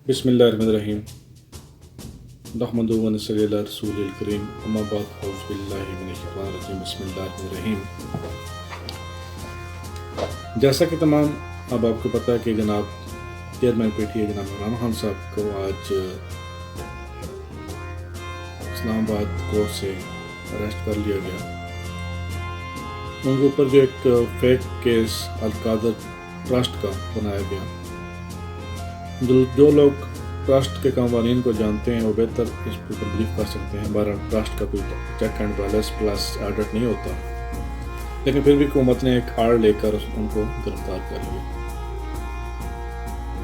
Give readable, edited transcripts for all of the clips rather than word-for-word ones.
بسم اللہ الرحمن الرحیم نحمدہ و نصلی علی رسول الکریم اما بعد اعوذ باللہ من الشیطان الرجیم بسم اللہ الرحمن الرحیم۔ جیسا کہ تمام اب آپ کو پتہ ہے کہ جناب چیئرمین پی ٹی آئی جناب عمران خان صاحب کو آج اسلام آباد کورٹ سے اریسٹ کر لیا گیا۔ ان کے اوپر جو ایک فیک کیس القادر ٹرسٹ کا بنایا گیا، جو لوگ ٹرسٹ کے قوانین کو جانتے ہیں وہ بہتر اس کے اوپر بلیف کر سکتے ہیں۔ بہرحال ٹرسٹ کا کوئی check and balance plus audit نہیں ہوتا، لیکن پھر بھی حکومت نے ایک آڑ لے کر ان کو گرفتار کر لیا۔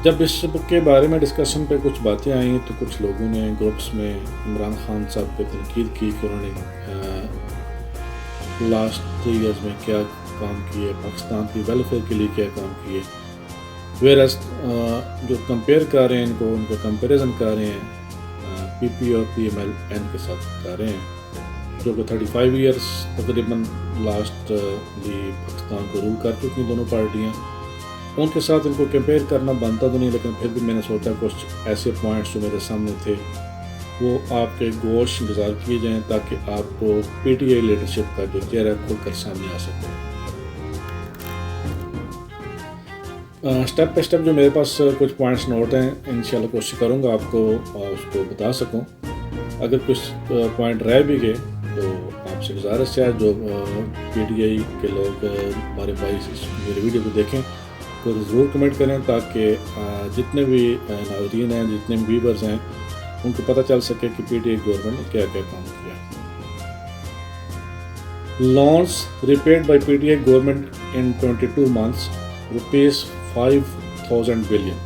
جب اس کے بارے میں ڈسکشن پہ کچھ باتیں آئیں تو کچھ لوگوں نے گروپس میں عمران خان صاحب پہ تنقید کی کہ انہوں نے لاسٹ 3 ایئرز میں کیا کام کیے، پاکستان کی ویلفیئر کے لیے کیا کام کیے، ویرس جو کمپیئر کر رہے ہیں ان کو کمپیریزن کر رہے ہیں پی پی اور پی ایم ایل این کے ساتھ کر رہے ہیں، جو کہ 35 ایئرس تقریباً لاسٹ پاکستان کو رول کر چکی ہیں دونوں پارٹیاں۔ ان کے ساتھ ان کو کمپیئر کرنا بنتا تو نہیں، لیکن پھر بھی میں نے سوچا کچھ ایسے پوائنٹس جو میرے سامنے تھے وہ آپ کے گوش گزار کیے جائیں تاکہ آپ کو پی ٹی آئی لیڈرشپ کا جو چہرہ کھل کر سامنے آ سکے۔ اسٹیپ بائی اسٹیپ جو میرے پاس کچھ پوائنٹس نوٹ ہیں، انشاءاللہ کوشش کروں گا آپ کو اس کو بتا سکوں۔ اگر کچھ پوائنٹ رہ بھی گئے تو آپ سے گزارش ہے جو پی ٹی آئی کے لوگ ہمارے بھائی میرے ویڈیو کو دیکھیں تو ضرور کمنٹ کریں تاکہ جتنے بھی ناظرین ہیں، جتنے بھی ویورز ہیں، ان کو پتہ چل سکے کہ پی ٹی آئی گورنمنٹ نے کیا کیا کام کیا۔ Loans rapid by P T I government in 22 months rupees 5,000 billion.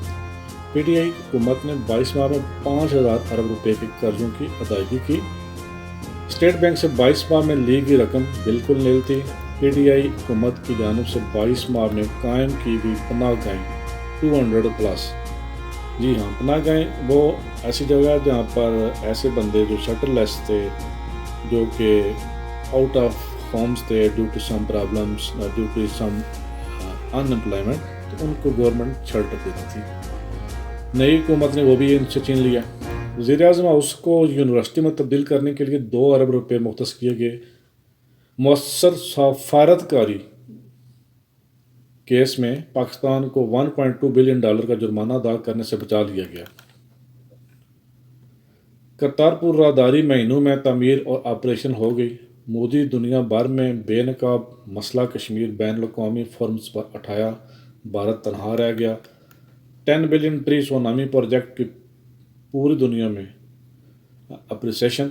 P T I حکومت نے 22 ماہ میں 5,000 ارب روپے کے قرضوں کی ادائیگی کی۔ اسٹیٹ بینک سے 22 ماہ میں لی گئی رقم بالکل نیل تھی۔ پی ٹی آئی حکومت کی جانب سے 22 ماہ میں قائم کی گئی پناہ گاہیں 200+۔ جی ہاں، پناہ گاہیں وہ ایسی جگہ جہاں پر ایسے بندے جو شٹر لیس تھے، جو کہ آؤٹ آف ہومز تھے due to some problems, due to some unemployment, تو ان کو گورنمنٹ شیلٹر دیتی تھی۔ نئی حکومت نے وہ بھی ان سے چھین لیا۔ وزیر اعظم ہاؤس کو یونیورسٹی میں تبدیل کرنے کے لیے 2 ارب روپے مختص کیے گئے۔ مؤثر سفارتکاری کیس میں پاکستان کو $1.2 بلین کا جرمانہ ادا کرنے سے بچا لیا گیا۔ کرتارپور راہداری مہینوں میں تعمیر اور آپریشن ہو گئی۔ مودی دنیا بھر میں بے نقاب مسئلہ کشمیر بین الاقوامی فورمز پر اٹھایا، بھارت تنہا رہ گیا۔ 10 بلین ٹری سونامی پروجیکٹ کی پوری دنیا میں اپریسیشن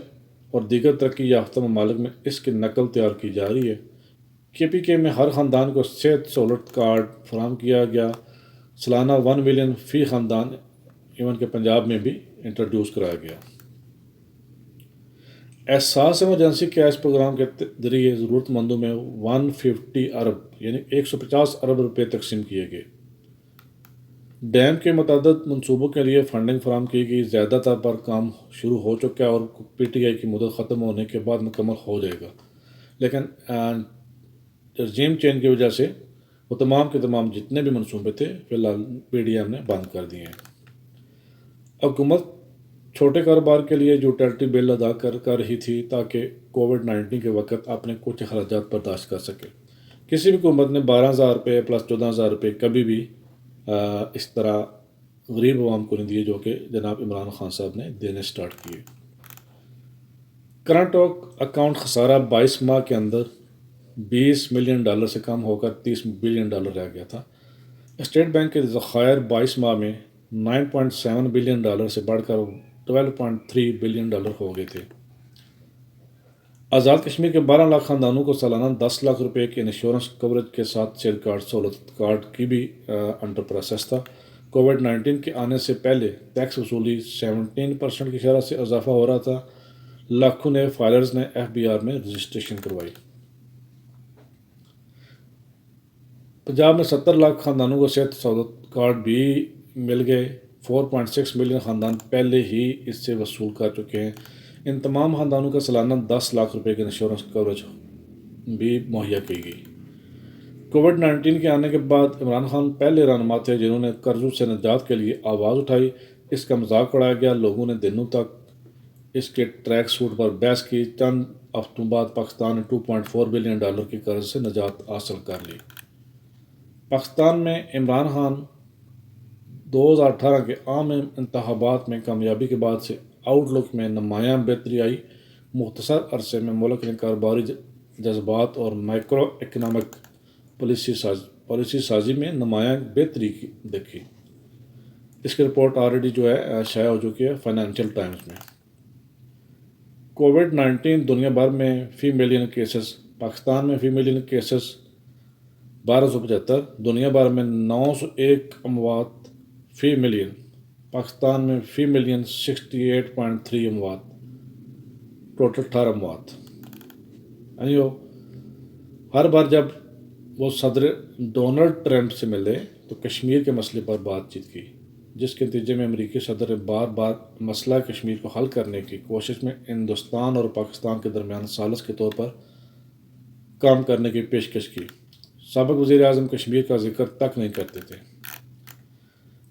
اور دیگر ترقی یافتہ ممالک میں اس کی نقل تیار کی جا رہی ہے۔ کے پی کے میں ہر خاندان کو صحت سہولت کارڈ فراہم کیا گیا۔ سالانہ 1 ملین فی خاندان، ایون کہ پنجاب میں بھی انٹروڈیوس کرایا گیا۔ احساس ایمرجنسی کیش پروگرام کے ذریعے ضرورت مندوں میں 150 ارب یعنی 150 ارب روپے تقسیم کیے گئے۔ ڈیم کے متعدد منصوبوں کے لیے فنڈنگ فراہم کی گئی۔ زیادہ تر پر کام شروع ہو چکا ہے اور پی ٹی آئی کی مدت ختم ہونے کے بعد مکمل ہو جائے گا، لیکن رجیم چینج کی وجہ سے وہ تمام کے تمام جتنے بھی منصوبے تھے فی الحال پی ڈی ایم نے بند کر دیے ہیں۔ حکومت چھوٹے کاروبار کے لیے یوٹیلٹی بل ادا کر رہی تھی تاکہ کووڈ-19 کے وقت اپنے کچھ اخراجات برداشت کر سکے۔ کسی بھی حکومت نے 12,000 روپے پلس 14,000 روپے کبھی بھی اس طرح غریب عوام کو نہیں دیے جو کہ جناب عمران خان صاحب نے دینے سٹارٹ کیے۔ کرنٹ اکاؤنٹ خسارہ 22 ماہ کے اندر $20 ملین سے کم ہو کر $30 بلین رہ گیا تھا۔ اسٹیٹ بینک کے ذخائر 22 ماہ میں $9.7 بلین سے بڑھ کر $12.3 بلین ہو گئے تھے۔ آزاد کشمیر کے 12 لاکھ خاندانوں کو سالانہ 10 لاکھ روپے کے انشورنس کوریج کے ساتھ سیل کارڈ سہولت کارڈ کی بھی انڈر پروسیس تھا۔ کووڈ-19 کے آنے سے پہلے ٹیکس وصولی 17% کی شرح سے اضافہ ہو رہا تھا۔ لاکھوں نئے فائلرز نے ایف بی آر میں رجسٹریشن کروائی۔ پنجاب میں 70 لاکھ خاندانوں کو صحت سہولت کارڈ بھی مل گئے۔ 4.6 ملین خاندان پہلے ہی اس سے وصول کر چکے ہیں۔ ان تمام خاندانوں کا سالانہ 10 لاکھ روپے کی انشورنس کوریج بھی مہیا کی گئی۔ کووڈ-19 کے آنے کے بعد عمران خان پہلے رہنما تھے جنہوں نے قرضوں سے نجات کے لیے آواز اٹھائی۔ اس کا مذاق اڑایا گیا، لوگوں نے دنوں تک اس کے ٹریک سوٹ پر بحث کی۔ چند ہفتوں بعد پاکستان نے $2.4 بلین کے قرض سے نجات حاصل کر لی۔ پاکستان میں عمران خان 2018 کے عام انتخابات میں کامیابی کے بعد سے آؤٹ لک میں نمایاں بہتری آئی۔ مختصر عرصے میں ملک نے کاروباری جذبات اور مائکرو اکنامک پالیسی سازی میں نمایاں بہتری دیکھی۔ اس کی رپورٹ آلریڈی جو ہے شائع ہو چکی ہے فائنینشیل ٹائمز میں۔ کووڈ-19 دنیا بھر میں فی ملین کیسز، پاکستان میں فی ملین کیسز 1275، دنیا بھر میں 901 اموات فی ملین، پاکستان میں فی ملین 68.3 اموات، ٹوٹل 18 اموات۔ یعنی ہر بار جب وہ صدر ڈونلڈ ٹرمپ سے ملے تو کشمیر کے مسئلے پر بات چیت کی، جس کے نتیجے میں امریکی صدر نے بار بار مسئلہ کشمیر کو حل کرنے کی کوشش میں ہندوستان اور پاکستان کے درمیان ثالث کے طور پر کام کرنے کی پیشکش کی۔ سابق وزیر اعظم کشمیر کا ذکر تک نہیں کرتے تھے۔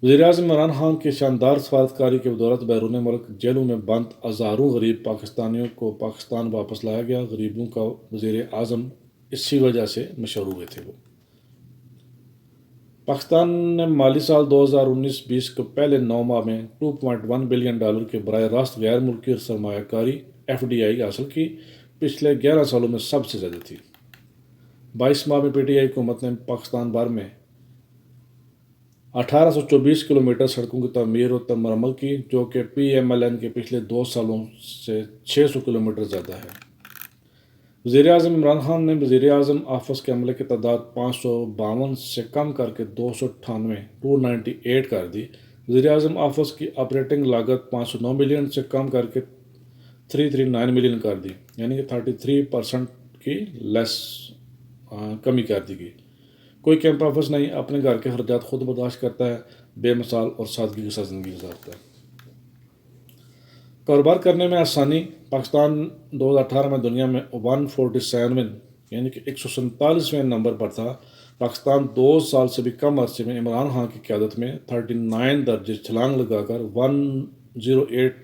وزیر اعظم عمران خان کی شاندار سفارتکاری کی بدولت بیرون ملک جیلوں میں بند ہزاروں غریب پاکستانیوں کو پاکستان واپس لایا گیا۔ غریبوں کا وزیر اعظم اسی وجہ سے مشہور ہوئے تھے۔ وہ پاکستان نے مالی سال 2019-20 کے پہلے 9 ماہ میں $2.1 بلین کے براہ راست غیر ملکی سرمایہ کاری FDI حاصل کی، پچھلے 11 سالوں میں سب سے زیادہ تھی۔ 22 ماہ میں PTI حکومت نے پاکستان بھر میں 1824 کلومیٹر سڑکوں کی تعمیر و مرمت کی، جو کہ PMLN کے پچھلے 2 سالوں سے 600 کلومیٹر زیادہ ہے۔ وزیر اعظم عمران خان نے وزیر اعظم آفس کے عملے کی تعداد 552 سے کم کر کے 298 کر دی۔ وزیر اعظم آفس کی آپریٹنگ لاگت 509 ملین سے کم کر کے 339 ملین کر دی، یعنی کہ 33% کی کمی کر دی گئی۔ کوئی کیمپ آفس نہیں، اپنے گھر کے خرچات خود برداشت کرتا ہے، بے مثال اور سادگی کے ساتھ زندگی گزارتا ہے۔ کاروبار کرنے میں آسانی، پاکستان 2018 میں دنیا میں 147 یعنی کہ 147ویں نمبر پر تھا۔ پاکستان 2 سال سے بھی کم عرصے میں عمران خان کی قیادت میں 39 درجے چھلانگ لگا کر 108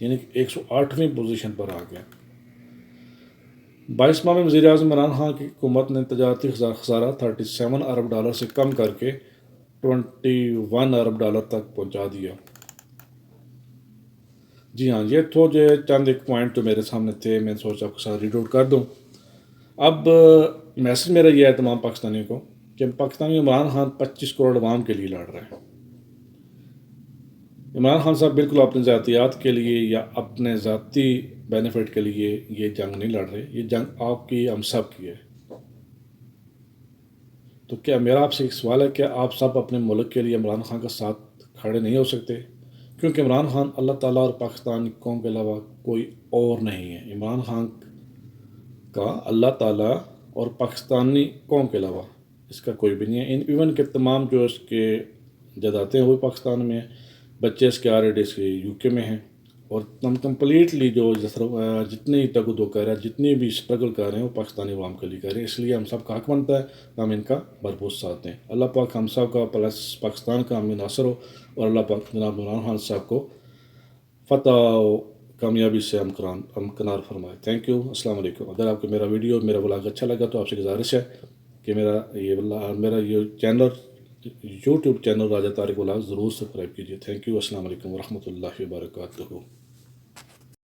یعنی کہ 108ویں پوزیشن پر آ گیا۔ 22 ماہ میں وزیر اعظم عمران خان کی حکومت نے تجارتی خسارہ $37 ارب سے کم کر کے $21 ارب تک پہنچا دیا۔ جی ہاں، یہ تو جو چند ایک پوائنٹ جو میرے سامنے تھے، میں سوچا آپ کے ساتھ ریڈ آؤٹ کر دوں۔ اب میسج میرا یہ ہے تمام پاکستانیوں کو کہ پاکستانی عمران خان 25 کروڑ عوام کے لیے لڑ رہے ہیں۔ عمران خان صاحب بالکل اپنے ذاتیات کے لیے یا اپنے ذاتی بینیفٹ کے لیے یہ جنگ نہیں لڑ رہے، یہ جنگ آپ کی، ہم سب کی ہے۔ تو کیا میرا آپ سے ایک سوال ہے، کیا آپ سب اپنے ملک کے لیے عمران خان کا ساتھ کھڑے نہیں ہو سکتے؟ کیونکہ عمران خان اللہ تعالیٰ اور پاکستان قوم کے علاوہ کوئی اور نہیں ہے۔ عمران خان کا اللہ تعالیٰ اور پاکستانی قوم کے علاوہ اس کا کوئی بھی نہیں ہے۔ ایون کہ تمام جو اس کے جداتے ہیں وہ پاکستان میں ہیں، بچے اس کے آلریڈی اس کے UK میں ہیں، اور کمپلیٹلی جو جتنی تگ و دو کر رہے ہیں، جتنی بھی اسٹرگل کر رہے ہیں وہ پاکستانی عوام کے لیے کر رہے ہیں۔ اس لیے ہم سب کا حق بنتا ہے کہ ہم ان کا بھرپور ساتھ دیں۔ اللہ پاک ہم سب کا پلس پاکستان کا ہم ناصر ہو، اور اللہ پاک جناب عمران خان صاحب کو فتح و کامیابی سے ہمکنار فرمائے۔ تھینک یو، السلام علیکم۔ اگر آپ کو میرا ویڈیو، میرا بلاگ اچھا لگا تو آپ سے گزارش ہے کہ میرا یہ چینل YouTube چینل راجہ طارق بلاگ ضرور سبسکرائب کیجیے۔ تھینک یو، السلام علیکم ورحمۃ اللہ وبرکاتہ۔